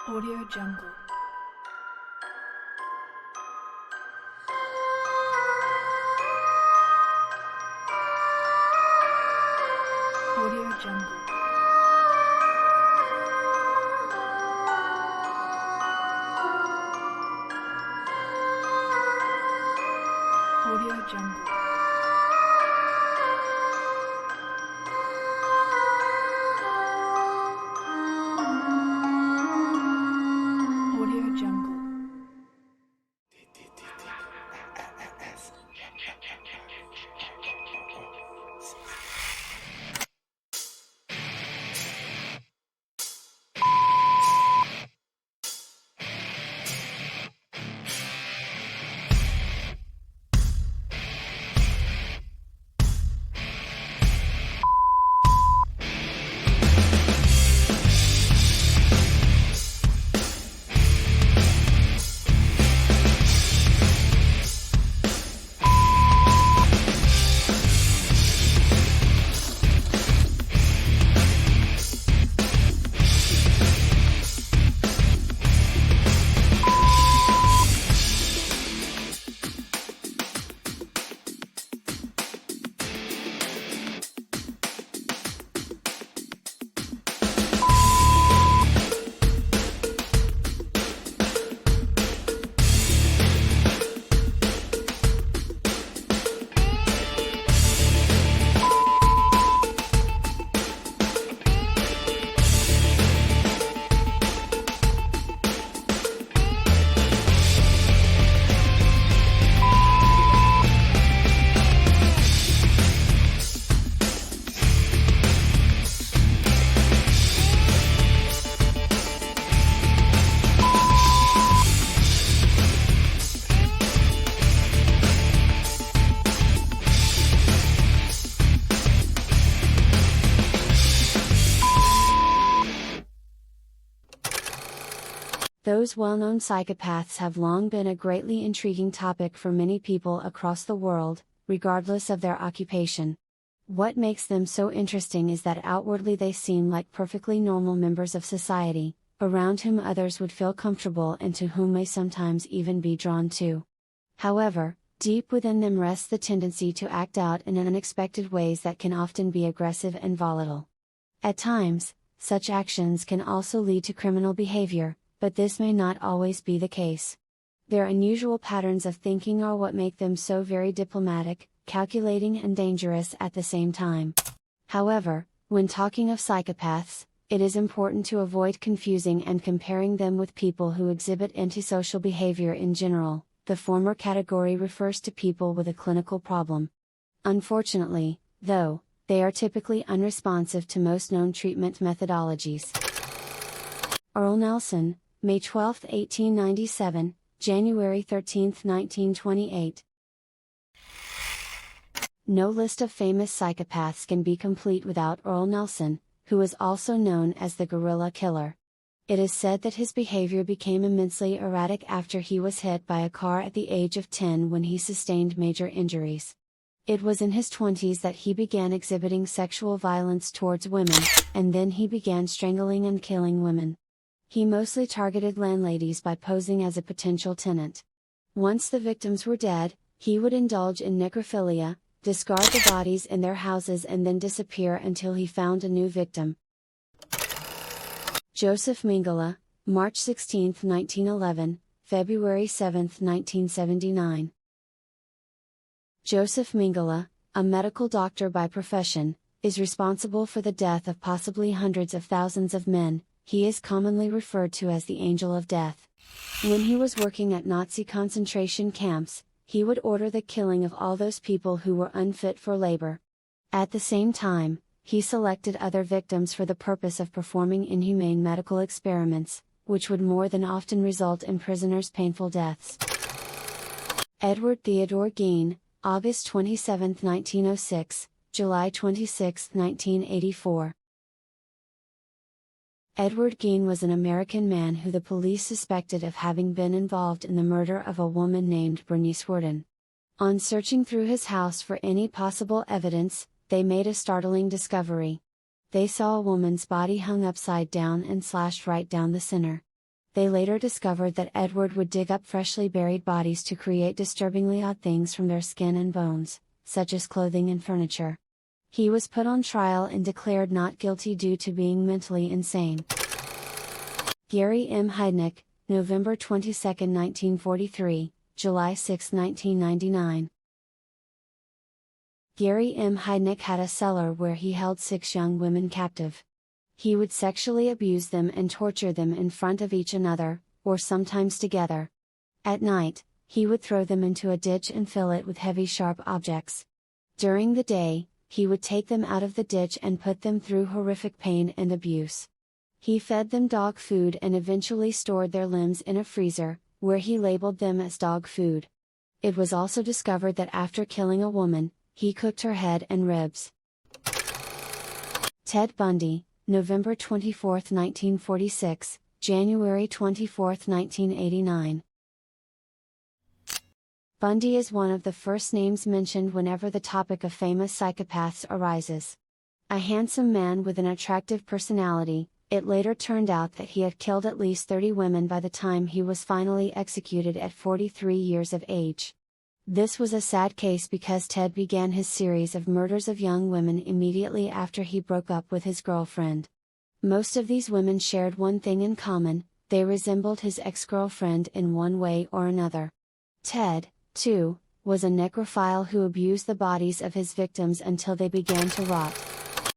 Audio Jungle. Audio Jungle. Audio Jungle. Audio Jungle. Those well-known psychopaths have long been a greatly intriguing topic for many people across the world, regardless of their occupation. What makes them so interesting is that outwardly they seem like perfectly normal members of society, around whom others would feel comfortable and to whom may sometimes even be drawn to. However, deep within them rests the tendency to act out in unexpected ways that can often be aggressive and volatile. At times, such actions can also lead to criminal behavior, but this may not always be the case. Their unusual patterns of thinking are what make them so very diplomatic, calculating and dangerous at the same time. However, when talking of psychopaths, it is important to avoid confusing and comparing them with people who exhibit antisocial behavior in general. The former category refers to people with a clinical problem. Unfortunately, though, they are typically unresponsive to most known treatment methodologies. Earl Nelson, May 12, 1897, January 13, 1928. No list of famous psychopaths can be complete without Earl Nelson, who is also known as the Gorilla Killer. It is said that his behavior became immensely erratic after he was hit by a car at the age of 10 when he sustained major injuries. It was in his 20s that he began exhibiting sexual violence towards women, and then he began strangling and killing women. He mostly targeted landladies by posing as a potential tenant. Once the victims were dead, he would indulge in necrophilia, discard the bodies in their houses and then disappear until he found a new victim. Joseph Mengele, March 16, 1911, February 7, 1979. Joseph Mengele, a medical doctor by profession, is responsible for the death of possibly hundreds of thousands of men. He is commonly referred to as the Angel of Death. When he was working at Nazi concentration camps, he would order the killing of all those people who were unfit for labor. At the same time, he selected other victims for the purpose of performing inhumane medical experiments, which would more than often result in prisoners' painful deaths. Edward Theodore Gein, August 27, 1906, July 26, 1984. Edward Gein was an American man who the police suspected of having been involved in the murder of a woman named Bernice Worden. On searching through his house for any possible evidence, they made a startling discovery. They saw a woman's body hung upside down and slashed right down the center. They later discovered that Edward would dig up freshly buried bodies to create disturbingly odd things from their skin and bones, such as clothing and furniture. He was put on trial and declared not guilty due to being mentally insane. Gary M. Heidnik, November 22, 1943, July 6, 1999. Gary M. Heidnik had a cellar where he held 6 young women captive. He would sexually abuse them and torture them in front of each another, or sometimes together. At night, he would throw them into a ditch and fill it with heavy sharp objects. During the day, he would take them out of the ditch and put them through horrific pain and abuse. He fed them dog food and eventually stored their limbs in a freezer, where he labeled them as dog food. It was also discovered that after killing a woman, he cooked her head and ribs. Ted Bundy, November 24, 1946, January 24, 1989. Bundy is one of the first names mentioned whenever the topic of famous psychopaths arises. A handsome man with an attractive personality, it later turned out that he had killed at least 30 women by the time he was finally executed at 43 years of age. This was a sad case because Ted began his series of murders of young women immediately after he broke up with his girlfriend. Most of these women shared one thing in common: they resembled his ex-girlfriend in one way or another. Ted, too, was a necrophile who abused the bodies of his victims until they began to rot.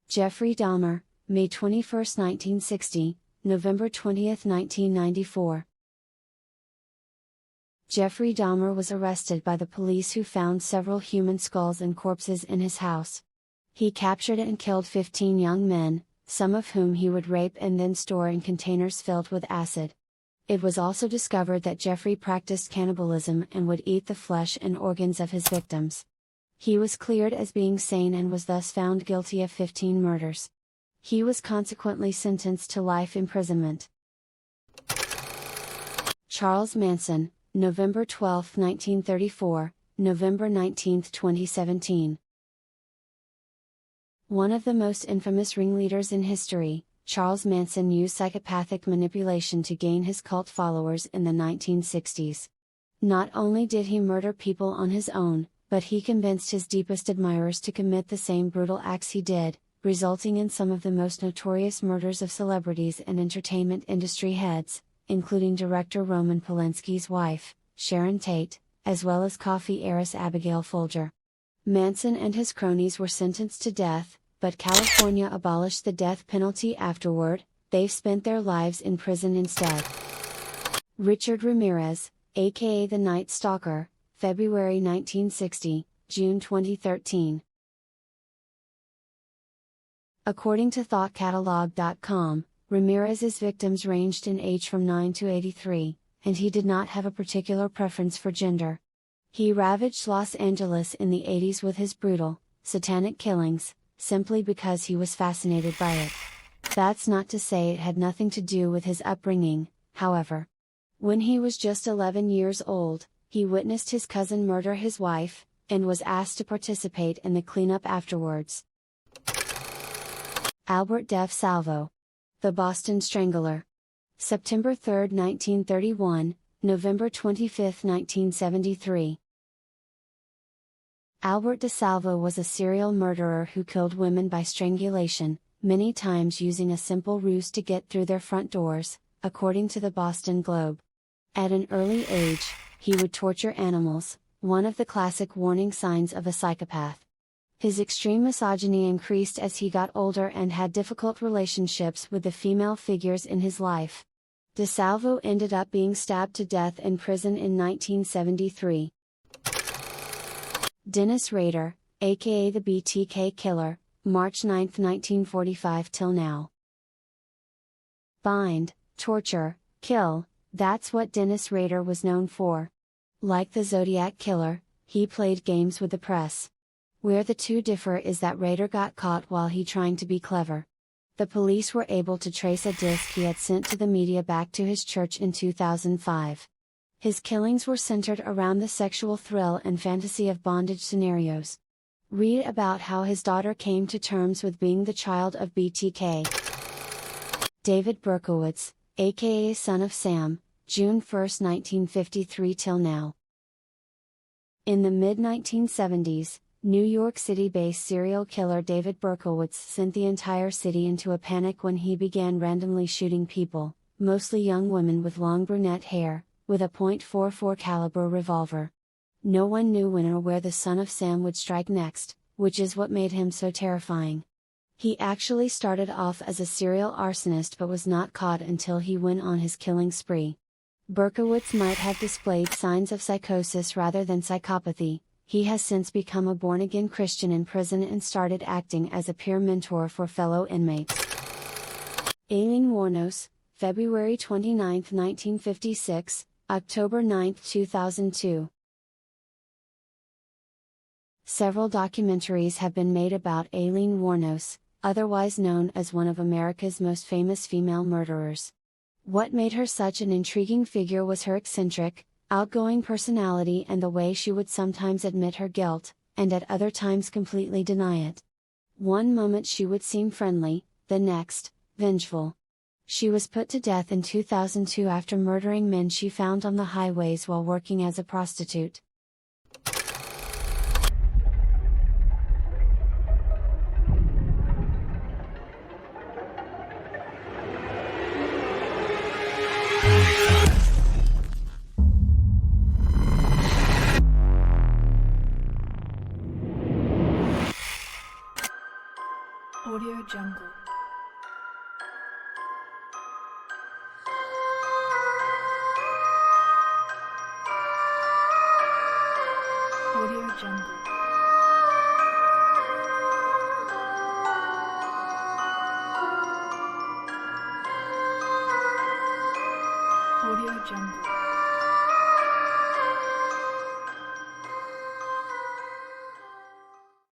Jeffrey Dahmer, May 21, 1960, November 20, 1994. Jeffrey Dahmer was arrested by the police who found several human skulls and corpses in his house. He captured and killed 15 young men, some of whom he would rape and then store in containers filled with acid. It was also discovered that Jeffrey practiced cannibalism and would eat the flesh and organs of his victims. He was cleared as being sane and was thus found guilty of 15 murders. He was consequently sentenced to life imprisonment. Charles Manson, November 12, 1934, November 19, 2017. One of the most infamous ringleaders in history, Charles Manson used psychopathic manipulation to gain his cult followers in the 1960s. Not only did he murder people on his own, but he convinced his deepest admirers to commit the same brutal acts he did, resulting in some of the most notorious murders of celebrities and entertainment industry heads, including director Roman Polanski's wife, Sharon Tate, as well as coffee heiress Abigail Folger. Manson and his cronies were sentenced to death, but California abolished the death penalty afterward. They've spent their lives in prison instead. Richard Ramirez, aka the Night Stalker, February 1960, June 2013. According to ThoughtCatalog.com, Ramirez's victims ranged in age from 9 to 83, and he did not have a particular preference for gender. He ravaged Los Angeles in the 80s with his brutal, satanic killings, simply because he was fascinated by it. That's not to say it had nothing to do with his upbringing, however. When he was just 11 years old, he witnessed his cousin murder his wife, and was asked to participate in the cleanup afterwards. Albert Def Salvo. The Boston Strangler. September 3, 1931, November 25, 1973. Albert DeSalvo was a serial murderer who killed women by strangulation, many times using a simple ruse to get through their front doors, according to the Boston Globe. At an early age, he would torture animals, one of the classic warning signs of a psychopath. His extreme misogyny increased as he got older and had difficult relationships with the female figures in his life. DeSalvo ended up being stabbed to death in prison in 1973. Dennis Rader, aka the BTK Killer, March 9, 1945 till now. Bind, torture, kill, that's what Dennis Rader was known for. Like the Zodiac Killer, he played games with the press. Where the two differ is that Rader got caught while he trying to be clever. The police were able to trace a disc he had sent to the media back to his church in 2005. His killings were centered around the sexual thrill and fantasy of bondage scenarios. Read about how his daughter came to terms with being the child of BTK. David Berkowitz, aka Son of Sam, June 1, 1953 till now. In the mid-1970s, New York City-based serial killer David Berkowitz sent the entire city into a panic when he began randomly shooting people, mostly young women with long brunette hair, with a .44 caliber revolver. No one knew when or where the Son of Sam would strike next, which is what made him so terrifying. He actually started off as a serial arsonist but was not caught until he went on his killing spree. Berkowitz might have displayed signs of psychosis rather than psychopathy. He has since become a born-again Christian in prison and started acting as a peer mentor for fellow inmates. Aileen Wuornos, February 29, 1956, October 9, 2002. Several documentaries have been made about Aileen Wuornos, otherwise known as one of America's most famous female murderers. What made her such an intriguing figure was her eccentric, outgoing personality and the way she would sometimes admit her guilt, and at other times completely deny it. One moment she would seem friendly, the next, vengeful. She was put to death in 2002 after murdering men she found on the highways while working as a prostitute. Audio Jungle. Audio Jungle. Audio Jungle.